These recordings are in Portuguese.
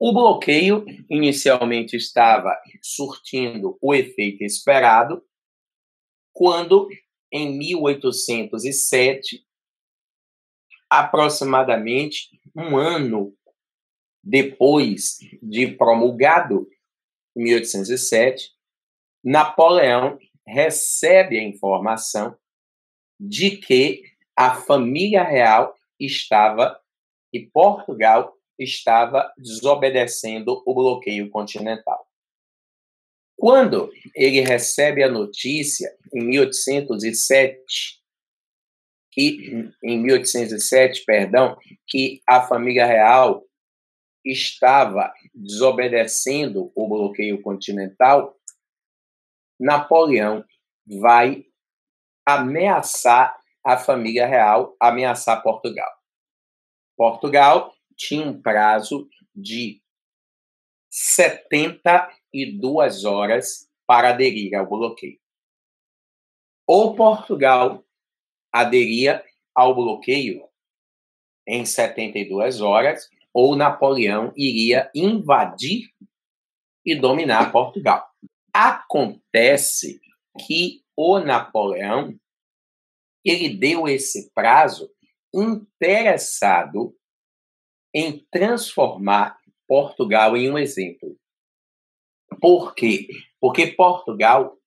O bloqueio inicialmente estava surtindo o efeito esperado, quando, em 1807, aproximadamente um ano depois de promulgado, em 1807, Napoleão recebe a informação de que a família real estava e Portugal estava desobedecendo o bloqueio continental. Quando ele recebe a notícia, em 1807, que a família real estava desobedecendo o bloqueio continental, Napoleão vai ameaçar a família real, ameaçar Portugal. Portugal tinha um prazo de 72 horas para aderir ao bloqueio. Ou Portugal aderia ao bloqueio em 72 horas, ou Napoleão iria invadir e dominar Portugal. Acontece que o Napoleão, ele deu esse prazo interessado em transformar Portugal em um exemplo. Por quê? Porque Portugal,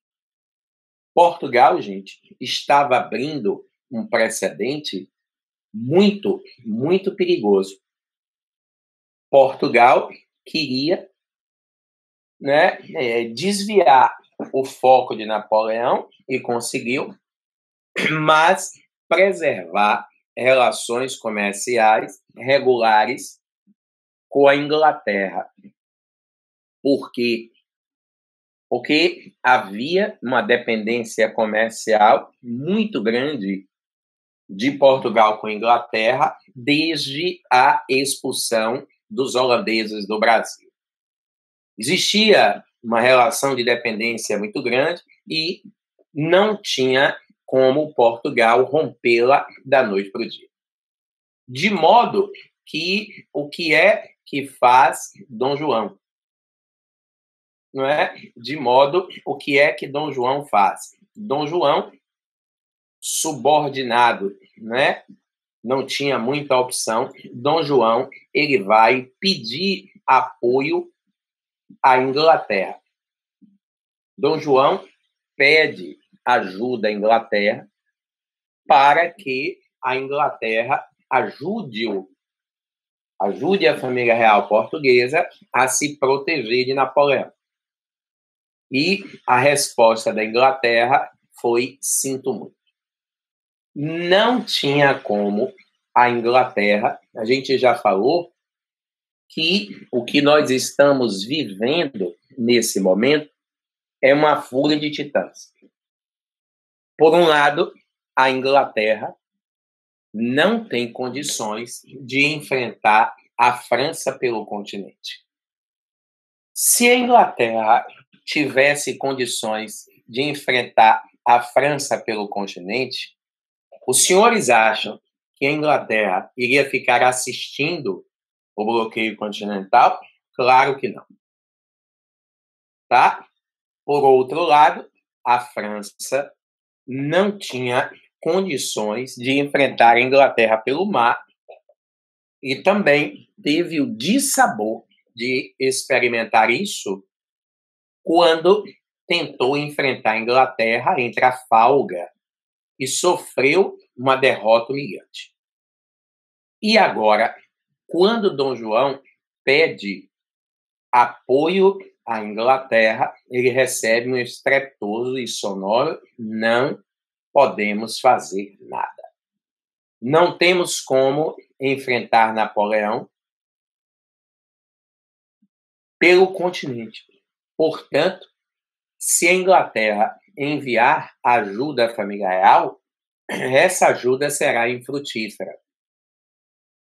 gente, estava abrindo um precedente muito, muito perigoso. Portugal queria, desviar o foco de Napoleão, e conseguiu, mas preservar relações comerciais regulares com a Inglaterra. Por quê? Porque havia uma dependência comercial muito grande de Portugal com a Inglaterra desde a expulsão dos holandeses do Brasil. Existia uma relação de dependência muito grande e não tinha como Portugal rompê-la da noite para o dia. De modo que o que é que faz Dom João? Não é? De modo, o que é que Dom João faz? Dom João, subordinado, não tinha muita opção. Dom João, ele vai pedir apoio à Inglaterra. Dom João pede ajuda à Inglaterra para que a Inglaterra ajude a família real portuguesa a se proteger de Napoleão. E a resposta da Inglaterra foi: sinto muito. Não tinha como a Inglaterra, a gente já falou que o que nós estamos vivendo nesse momento é uma fúria de titãs. Por um lado, a Inglaterra não tem condições de enfrentar a França pelo continente. Se a Inglaterra tivesse condições de enfrentar a França pelo continente, os senhores acham que a Inglaterra iria ficar assistindo o bloqueio continental? Claro que não. Tá? Por outro lado, a França não tinha condições de enfrentar a Inglaterra pelo mar e também teve o dissabor de experimentar isso quando tentou enfrentar a Inglaterra em Trafalgar e sofreu uma derrota humilhante. E agora, quando Dom João pede apoio à Inglaterra, ele recebe um estrepitoso e sonoro: não podemos fazer nada. Não temos como enfrentar Napoleão pelo continente. Portanto, se a Inglaterra enviar ajuda à família real, essa ajuda será infrutífera.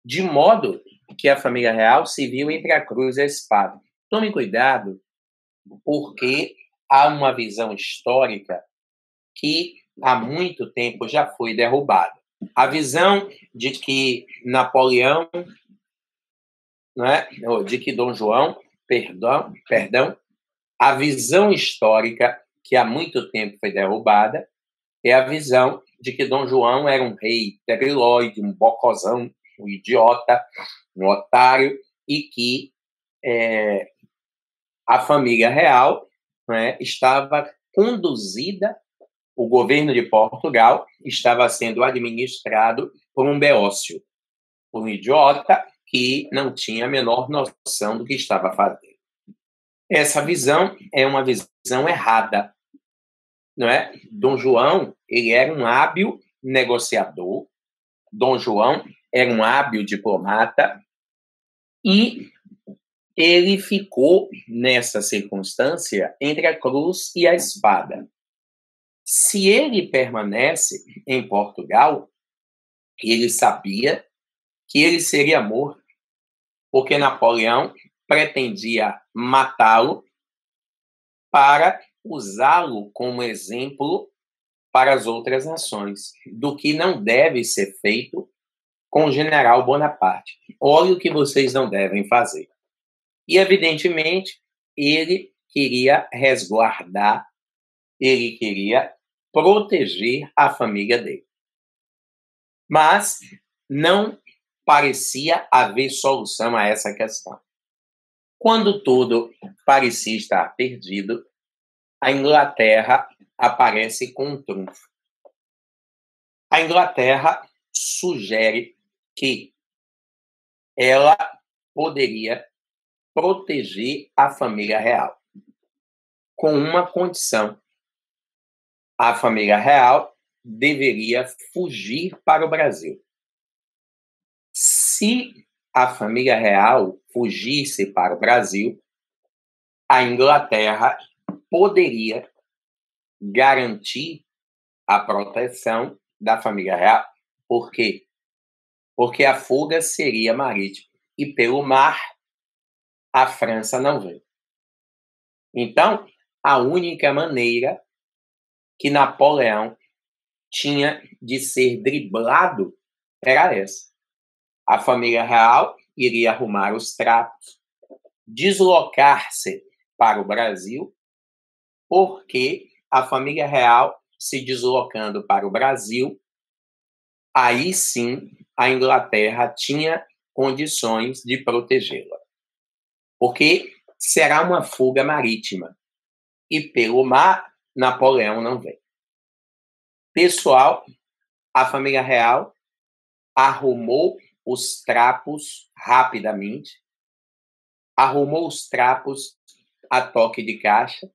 De modo que a família real se viu entre a cruz e a espada. Tome cuidado, porque há uma visão histórica que há muito tempo já foi derrubada. A visão de que Napoleão né, de que Dom João, perdão, a visão histórica que há muito tempo foi derrubada é a visão de que Dom João era um rei degriloide, um bocozão, um idiota, um otário, e que a família real, né, estava conduzida, o governo de Portugal estava sendo administrado por um beócio, por um idiota que não tinha a menor noção do que estava fazendo. Essa visão é uma visão errada, não é? Dom João, ele era um hábil negociador, Dom João era um hábil diplomata e ele ficou, nessa circunstância, entre a cruz e a espada. Se ele permanece em Portugal, ele sabia que ele seria morto, porque Napoleão pretendia matá-lo para usá-lo como exemplo para as outras nações, do que não deve ser feito com o general Bonaparte. Olha o que vocês não devem fazer. E, evidentemente, ele queria resguardar, ele queria proteger a família dele. Mas não parecia haver solução a essa questão. Quando tudo parecia estar perdido, a Inglaterra aparece com um trunfo. A Inglaterra sugere que ela poderia proteger a família real, com uma condição. A família real deveria fugir para o Brasil. Se a família real fugisse para o Brasil, a Inglaterra poderia garantir a proteção da família real. Por quê? Porque a fuga seria marítima e pelo mar a França não vem. Então, a única maneira que Napoleão tinha de ser driblado era essa. A família real iria arrumar os trapos, deslocar-se para o Brasil, porque a família real se deslocando para o Brasil, aí sim a Inglaterra tinha condições de protegê-la. Porque será uma fuga marítima. E pelo mar, Napoleão não vem. Pessoal, a família real arrumou os trapos rapidamente, arrumou os trapos a toque de caixa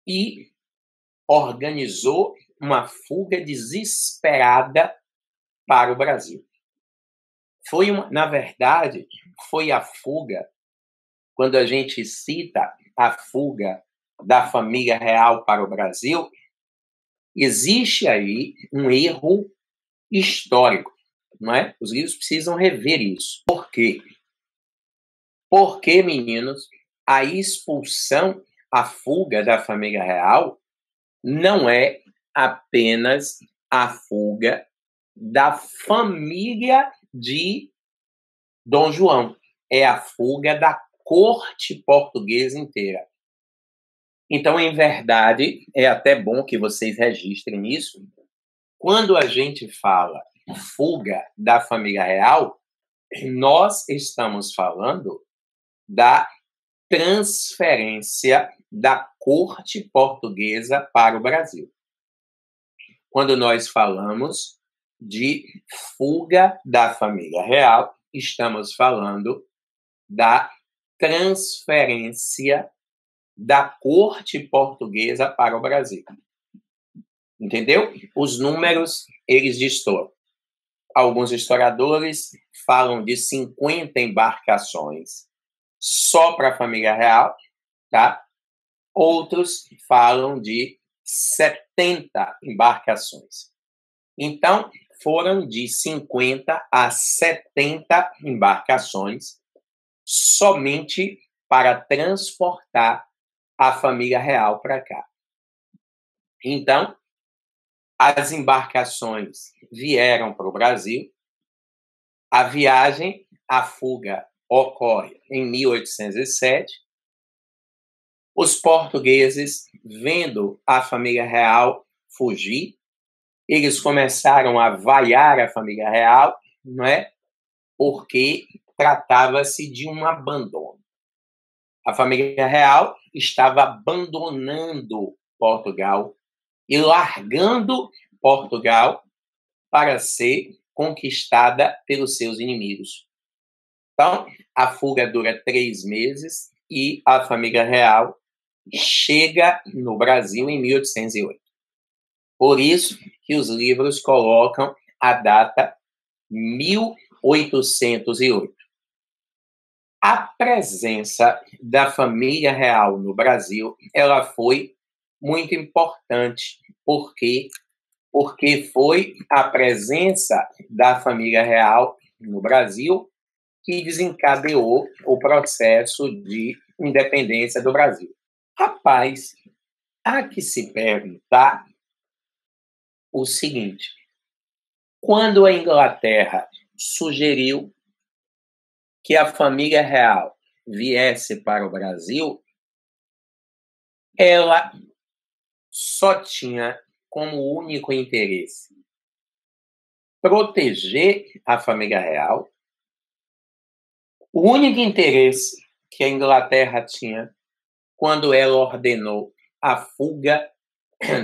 e organizou uma fuga desesperada para o Brasil. Na verdade, foi a fuga, quando a gente cita a fuga da família real para o Brasil, existe aí um erro histórico, não é? Os livros precisam rever isso. Por quê? Porque, meninos, a expulsão, a fuga da família real não é apenas a fuga da família de Dom João, é a fuga da corte portuguesa inteira. Então, em verdade, é até bom que vocês registrem isso. Quando a gente fala fuga da família real, nós estamos falando da transferência da corte portuguesa para o Brasil. Quando nós falamos de fuga da família real, estamos falando da transferência da corte portuguesa para o Brasil. Entendeu? Os números, eles distorcem. Alguns historiadores falam de 50 embarcações só para a família real, tá? Outros falam de 70 embarcações. Então, foram de 50 a 70 embarcações somente para transportar a família real para cá. Então, as embarcações vieram para o Brasil, a viagem, a fuga ocorre em 1807. Os portugueses, vendo a família real fugir, eles começaram a vaiar a família real, não é? Porque tratava-se de um abandono. A família real estava abandonando Portugal e largando Portugal para ser conquistada pelos seus inimigos. Então, a fuga dura 3 meses e a família real chega no Brasil em 1808. Por isso que os livros colocam a data 1808. A presença da família real no Brasil, ela foi muito importante, porque foi a presença da família real no Brasil que desencadeou o processo de independência do Brasil. Rapaz, há que se perguntar o seguinte: quando a Inglaterra sugeriu que a família real viesse para o Brasil, ela só tinha como único interesse proteger a família real. O único interesse que a Inglaterra tinha quando ela ordenou a fuga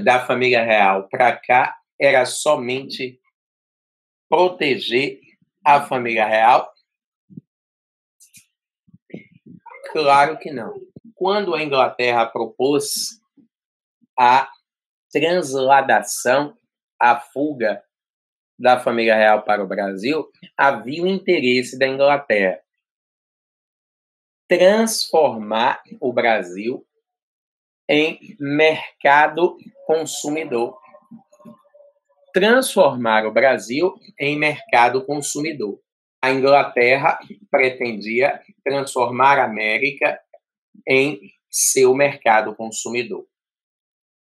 da família real para cá era somente proteger a família real? Claro que não. Quando a Inglaterra propôs a transladação, a fuga da família real para o Brasil, havia o interesse da Inglaterra transformar o Brasil em mercado consumidor. Transformar o Brasil em mercado consumidor. A Inglaterra pretendia transformar a América em seu mercado consumidor.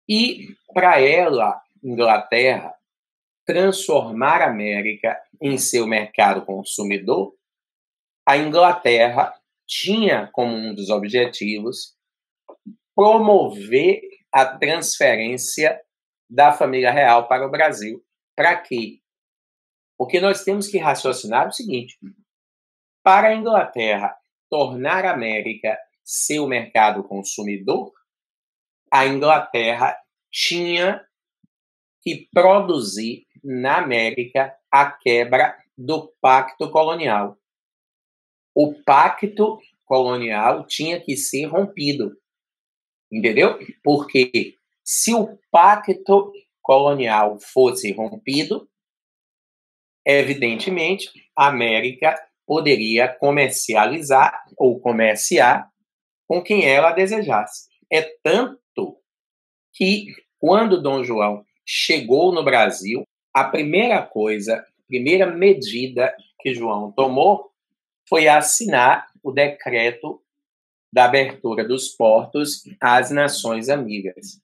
E, para ela, Inglaterra, transformar a América em seu mercado consumidor, a Inglaterra tinha como um dos objetivos promover a transferência da família real para o Brasil. Para quê? Porque nós temos que raciocinar o seguinte: para a Inglaterra tornar a América seu mercado consumidor, a Inglaterra tinha que produzir na América a quebra do pacto colonial. O pacto colonial tinha que ser rompido. Entendeu? Porque se o pacto colonial fosse rompido, evidentemente, a América poderia comercializar ou comerciar com quem ela desejasse. É tanto que, quando Dom João chegou no Brasil, a primeira medida que João tomou foi assinar o decreto da abertura dos portos às nações amigas.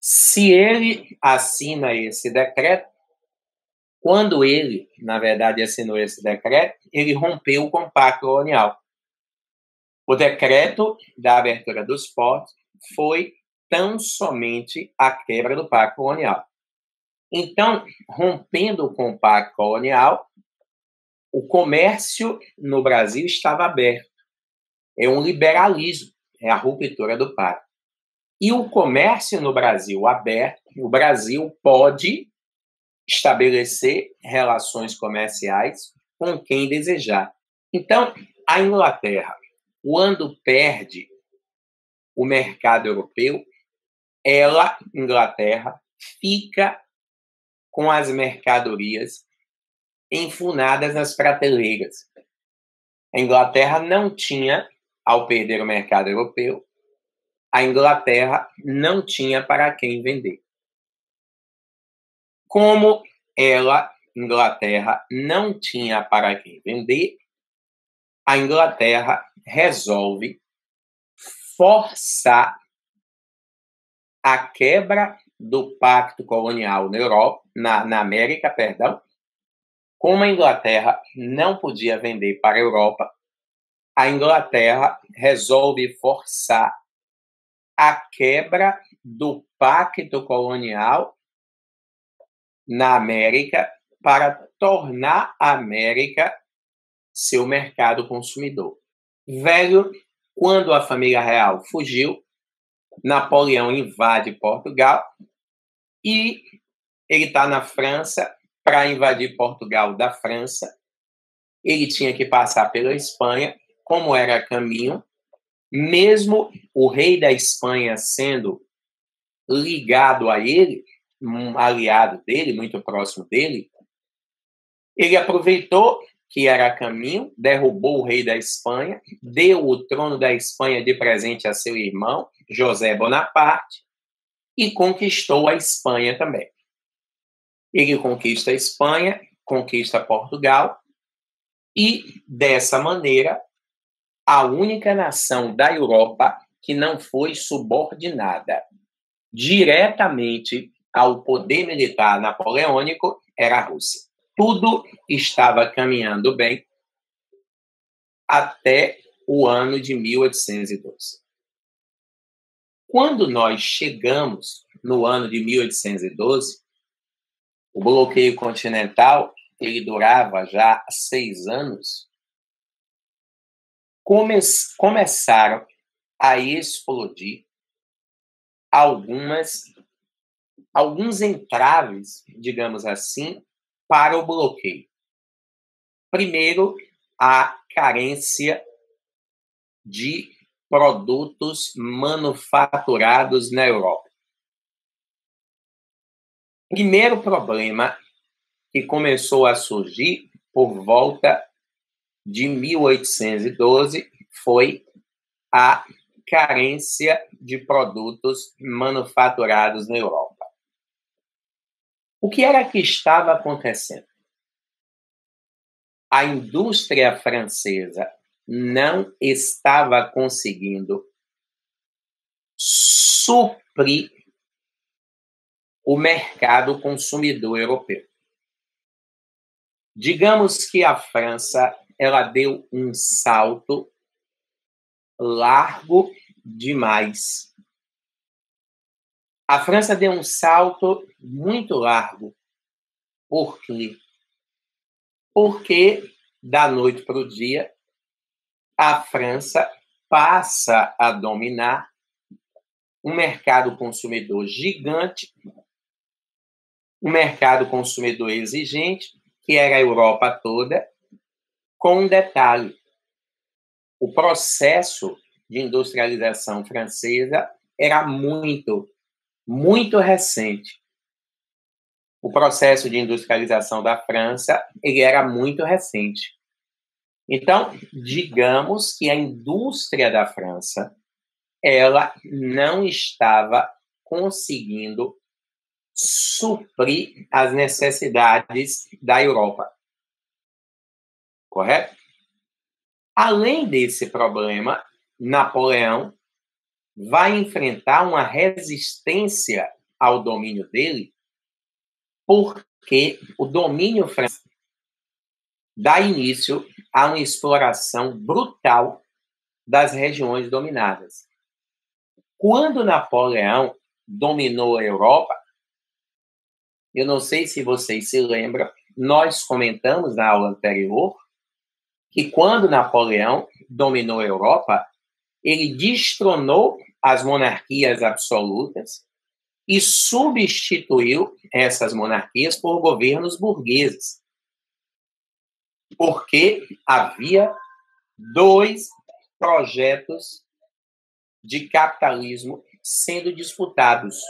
Se ele assina esse decreto, quando ele, na verdade, assinou esse decreto, ele rompeu com o pacto colonial. O decreto da abertura dos portos foi tão somente a quebra do pacto colonial. Então, rompendo com o pacto colonial, o comércio no Brasil estava aberto. É um liberalismo, é a ruptura do pacto. E o comércio no Brasil aberto, o Brasil pode estabelecer relações comerciais com quem desejar. Então, a Inglaterra, quando perde o mercado europeu, ela, Inglaterra, fica com as mercadorias enfunadas nas prateleiras. A Inglaterra não tinha, ao perder o mercado europeu, a Inglaterra não tinha para quem vender. Como ela, Inglaterra, não tinha para quem vender, a Inglaterra resolve forçar a quebra do pacto colonial na Europa, na América, perdão. Como a Inglaterra não podia vender para a Europa, a Inglaterra resolve forçar a quebra do pacto colonial na América para tornar a América seu mercado consumidor. Velho, quando a família real fugiu, Napoleão invade Portugal e ele está na França. Para invadir Portugal da França, ele tinha que passar pela Espanha, como era caminho, mesmo o rei da Espanha sendo ligado a ele, um aliado dele, muito próximo dele, ele aproveitou que era caminho, derrubou o rei da Espanha, deu o trono da Espanha de presente a seu irmão, José Bonaparte, e conquistou a Espanha também. Ele conquista a Espanha, conquista Portugal, e, dessa maneira, a única nação da Europa que não foi subordinada diretamente ao poder militar napoleônico era a Rússia. Tudo estava caminhando bem até o ano de 1812. Quando nós chegamos no ano de 1812, o bloqueio continental, ele durava já 6 anos, começaram a explodir alguns entraves, digamos assim, para o bloqueio. Primeiro, a carência de produtos manufaturados na Europa. Primeiro problema que começou a surgir por volta de 1812 foi a carência de produtos manufaturados na Europa. O que era que estava acontecendo? A indústria francesa não estava conseguindo suprir o mercado consumidor europeu. Digamos que a França ela deu um salto largo demais. A França deu um salto muito largo. Por quê? Porque, da noite para o dia, a França passa a dominar um mercado consumidor gigante, um mercado consumidor exigente, que era a Europa toda, com um detalhe: o processo de industrialização francesa era muito recente. O processo de industrialização da França ele era muito recente. Então, digamos que a indústria da França ela não estava conseguindo suprir as necessidades da Europa. Correto? Além desse problema, Napoleão vai enfrentar uma resistência ao domínio dele, porque o domínio francês dá início a uma exploração brutal das regiões dominadas. Quando Napoleão dominou a Europa, eu não sei se vocês se lembram, nós comentamos na aula anterior que quando Napoleão dominou a Europa, ele destronou as monarquias absolutas e substituiu essas monarquias por governos burgueses. Porque havia 2 projetos de capitalismo sendo disputados.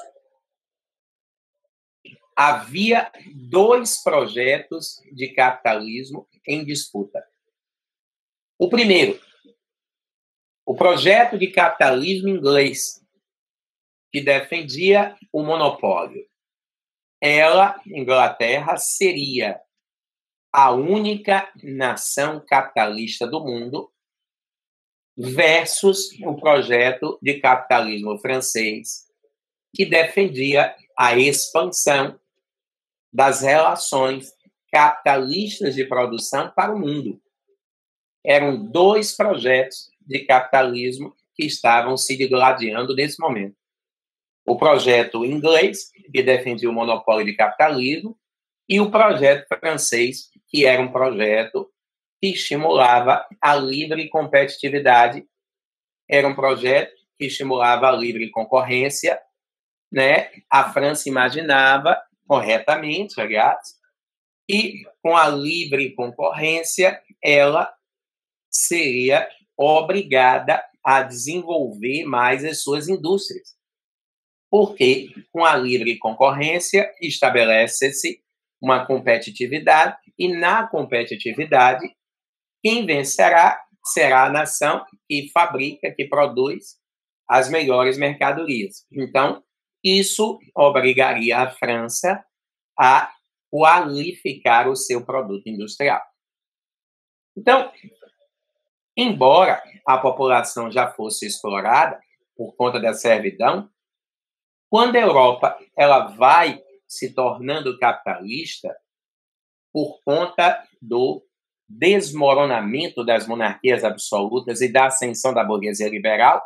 Havia 2 projetos de capitalismo em disputa. O primeiro, o projeto de capitalismo inglês, que defendia o monopólio. Ela, Inglaterra, seria a única nação capitalista do mundo versus o projeto de capitalismo francês, que defendia a expansão das relações capitalistas de produção para o mundo. eram dois projetos de capitalismo que estavam se digladiando nesse momento. O projeto inglês, que defendia o monopólio de capitalismo, e o projeto francês, que era um projeto que estimulava a livre competitividade, era um projeto que estimulava a livre concorrência, né? A França imaginava, corretamente, aliás, e com a livre concorrência, ela seria obrigada a desenvolver mais as suas indústrias. Porque, com a livre concorrência, estabelece-se uma competitividade, e na competitividade, quem vencerá será a nação que fabrica, que produz as melhores mercadorias. Então, isso obrigaria a França a qualificar o seu produto industrial. Então, embora a população já fosse explorada por conta da servidão, quando a Europa ela vai se tornando capitalista por conta do desmoronamento das monarquias absolutas e da ascensão da burguesia liberal,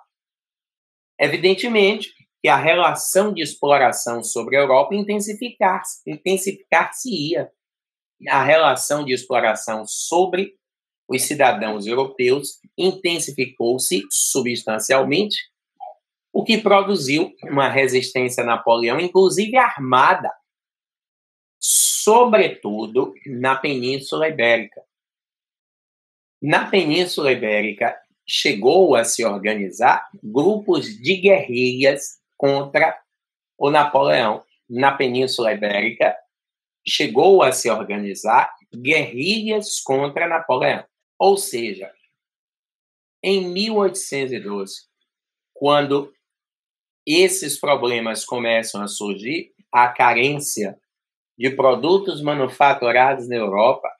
evidentemente que a relação de exploração sobre a Europa intensificar-se-ia. A relação de exploração sobre os cidadãos europeus intensificou-se substancialmente, o que produziu uma resistência a Napoleão, inclusive armada, sobretudo na Península Ibérica. Na Península Ibérica, chegou a se organizar grupos de guerrilhas contra o Napoleão. Na Península Ibérica, chegou a se organizar guerrilhas contra Napoleão. Ou seja, em 1812, quando esses problemas começam a surgir, a carência de produtos manufaturados na Europa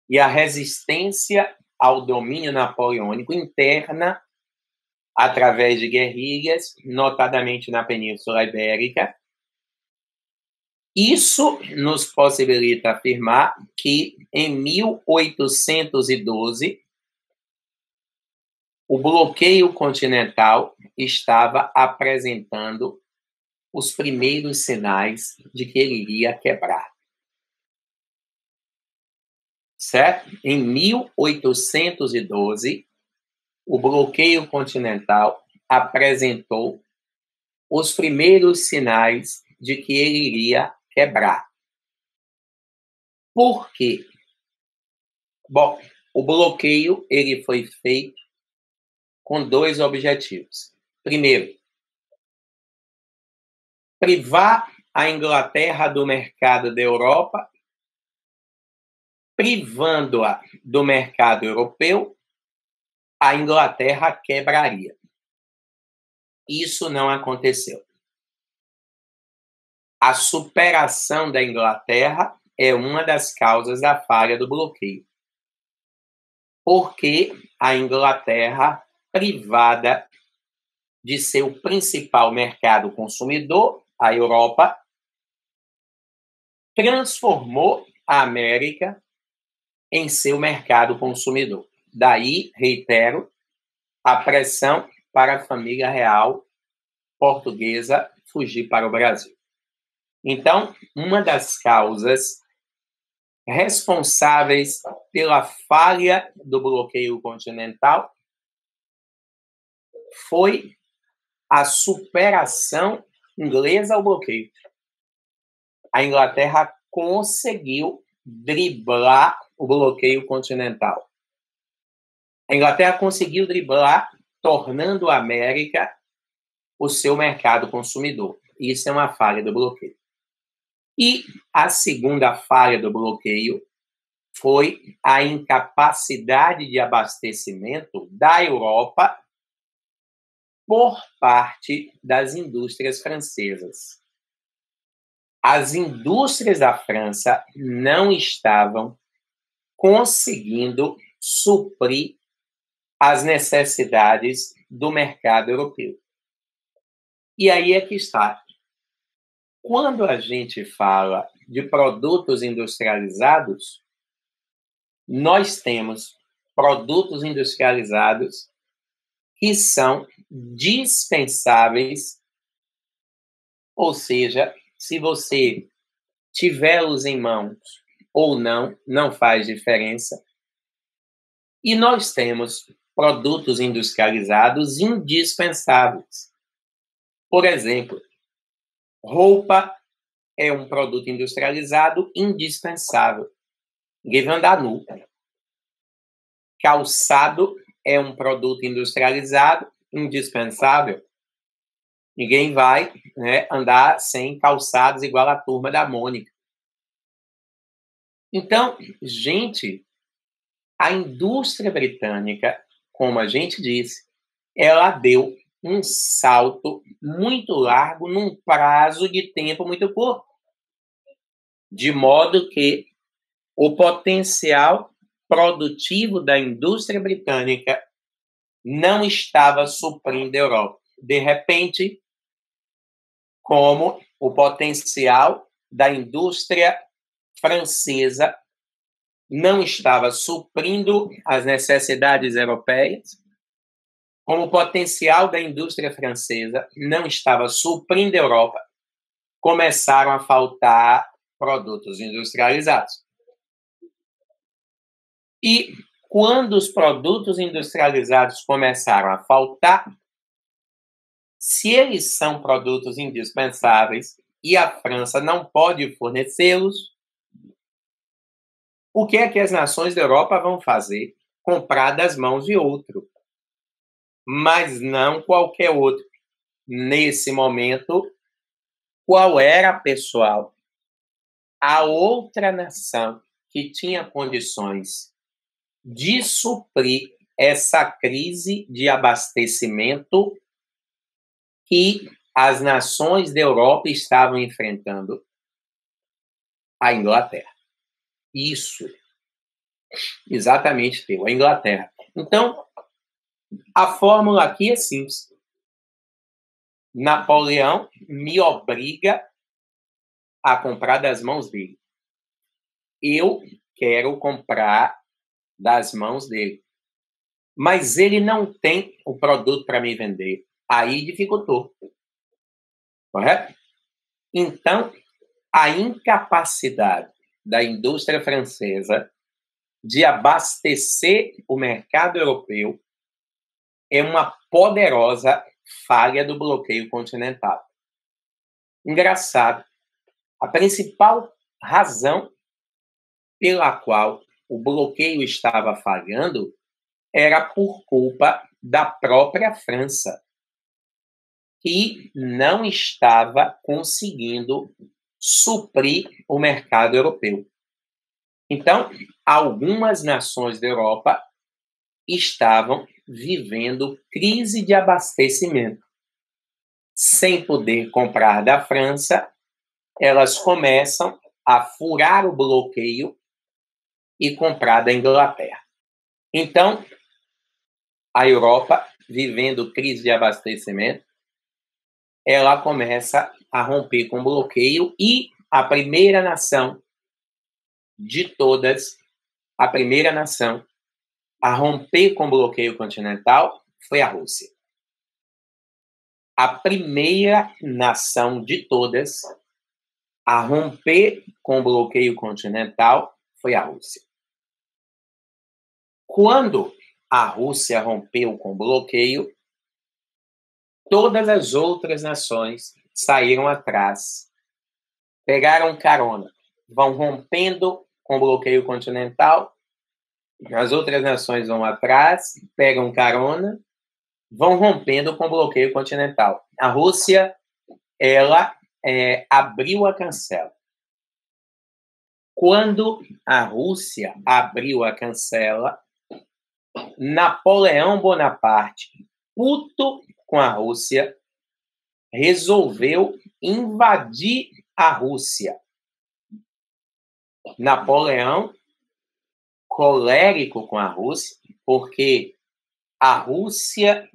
e a resistência ao domínio napoleônico interna através de guerrilhas, notadamente na Península Ibérica. Isso nos possibilita afirmar que, em 1812, o bloqueio continental estava apresentando os primeiros sinais de que ele iria quebrar. Certo? Em 1812, o bloqueio continental apresentou os primeiros sinais de que ele iria quebrar. Por quê? Bom, o bloqueio ele foi feito com dois objetivos. Primeiro, privar a Inglaterra do mercado da Europa, privando-a do mercado europeu, a Inglaterra quebraria. Isso não aconteceu. A superação da Inglaterra é uma das causas da falha do bloqueio. Porque a Inglaterra, privada de seu principal mercado consumidor, a Europa, transformou a América em seu mercado consumidor. Daí, reitero, a pressão para a família real portuguesa fugir para o Brasil. Então, uma das causas responsáveis pela falha do bloqueio continental foi a superação inglesa ao bloqueio. A Inglaterra conseguiu driblar o bloqueio continental. A Inglaterra conseguiu driblar, tornando a América o seu mercado consumidor. Isso é uma falha do bloqueio. E a segunda falha do bloqueio foi a incapacidade de abastecimento da Europa por parte das indústrias francesas. As indústrias da França não estavam conseguindo suprir as necessidades do mercado europeu. E aí é que está. Quando a gente fala de produtos industrializados, nós temos produtos industrializados que são dispensáveis, ou seja, se você tivê-los em mãos ou não, não faz diferença. E nós temos produtos industrializados indispensáveis. Por exemplo, roupa é um produto industrializado indispensável. Ninguém vai andar nu. Calçado é um produto industrializado indispensável. Ninguém vai, né, andar sem calçados igual a turma da Mônica. Então, gente, a indústria britânica, como a gente disse, ela deu um salto muito largo num prazo de tempo muito curto. De modo que o potencial produtivo da indústria britânica não estava suprindo a Europa. De repente, como o potencial da indústria francesa não estava suprindo as necessidades europeias, como o potencial da indústria francesa não estava suprindo a Europa, começaram a faltar produtos industrializados. E quando os produtos industrializados começaram a faltar, se eles são produtos indispensáveis e a França não pode fornecê-los, o que é que as nações da Europa vão fazer? Comprar das mãos de outro. Mas não qualquer outro. Nesse momento, qual era, pessoal? A outra nação que tinha condições de suprir essa crise de abastecimento que as nações da Europa estavam enfrentando? A Inglaterra. Isso. Exatamente, teu, a Inglaterra. Então, a fórmula aqui é simples. Napoleão me obriga a comprar das mãos dele. Eu quero comprar das mãos dele. Mas ele não tem o produto para me vender. Aí dificultou. Correto? Então, a incapacidade da indústria francesa de abastecer o mercado europeu é uma poderosa falha do bloqueio continental. Engraçado, a principal razão pela qual o bloqueio estava falhando era por culpa da própria França, que não estava conseguindo suprir o mercado europeu. Então, algumas nações da Europa estavam vivendo crise de abastecimento. Sem poder comprar da França, elas começam a furar o bloqueio e comprar da Inglaterra. Então, a Europa, vivendo crise de abastecimento, ela começa a romper com o bloqueio e a primeira nação de todas, a primeira nação a romper com o bloqueio continental foi a Rússia. A primeira nação de todas a romper com o bloqueio continental foi a Rússia. Quando a Rússia rompeu com o bloqueio, todas as outras nações saíram atrás, pegaram carona, vão rompendo com o bloqueio continental, as outras nações vão atrás, pegam carona, vão rompendo com o bloqueio continental. A Rússia, ela abriu a cancela. Quando a Rússia abriu a cancela, Napoleão Bonaparte, puto com a Rússia, resolveu invadir a Rússia. Napoleão, colérico com a Rússia, porque a Rússia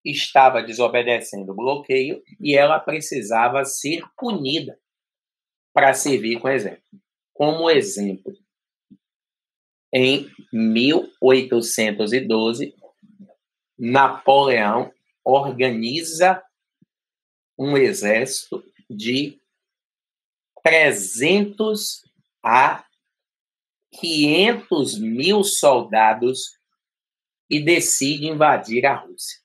estava desobedecendo o bloqueio e ela precisava ser punida para servir como exemplo. Em 1812, Napoleão organiza um exército de 300 a 500 mil soldados e decide invadir a Rússia.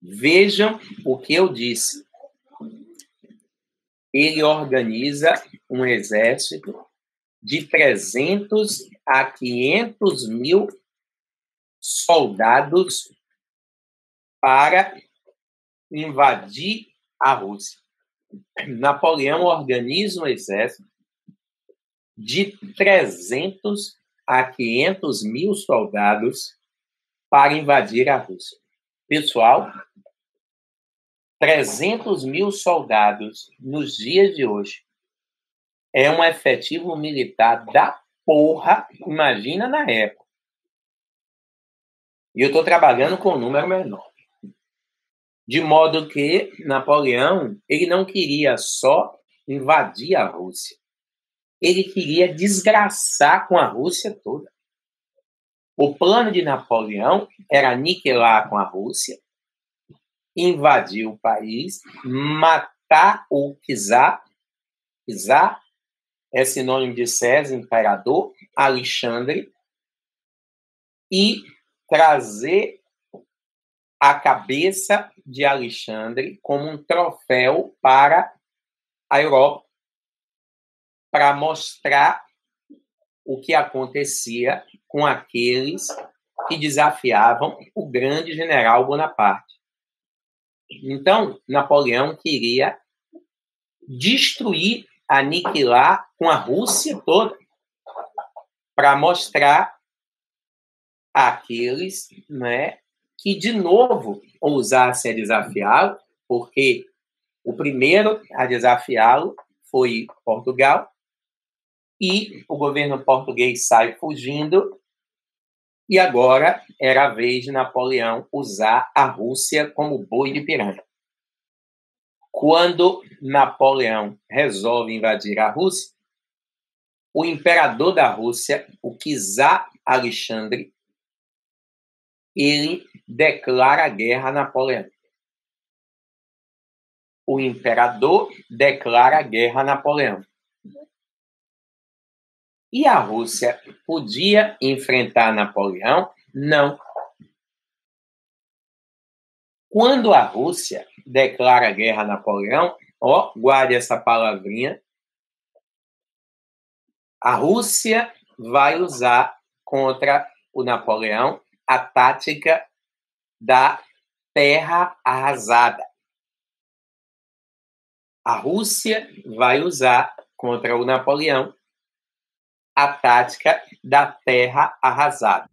Vejam o que eu disse. Ele organiza um exército de 300 a 500 mil soldados para invadir a Rússia. Napoleão organiza um exército de 300 a 500 mil soldados para invadir a Rússia. Pessoal, 300 mil soldados nos dias de hoje é um efetivo militar da porra, imagina na época. E eu estou trabalhando com um número menor. De modo que Napoleão, ele não queria só invadir a Rússia. Ele queria desgraçar com a Rússia toda. O plano de Napoleão era aniquilar com a Rússia, invadir o país, matar o czar. Czar é sinônimo de César, imperador, Alexandre, e trazer a cabeça de Alexandre como um troféu para a Europa, para mostrar o que acontecia com aqueles que desafiavam o grande general Bonaparte. Então, Napoleão queria destruir, aniquilar com a Rússia toda, para mostrar àqueles, né, que de novo ousassem a desafiá-lo, porque o primeiro a desafiá-lo foi Portugal, e o governo português sai fugindo, e agora era a vez de Napoleão usar a Rússia como boi de piranha. Quando Napoleão resolve invadir a Rússia, o imperador da Rússia, o czar Alexandre, ele declara guerra a Napoleão. O imperador declara guerra a Napoleão. E a Rússia podia enfrentar Napoleão? Não. Quando a Rússia declara guerra a Napoleão, guarde essa palavrinha, a Rússia vai usar contra o Napoleão a tática da terra arrasada. A Rússia vai usar contra o Napoleão a tática da terra arrasada.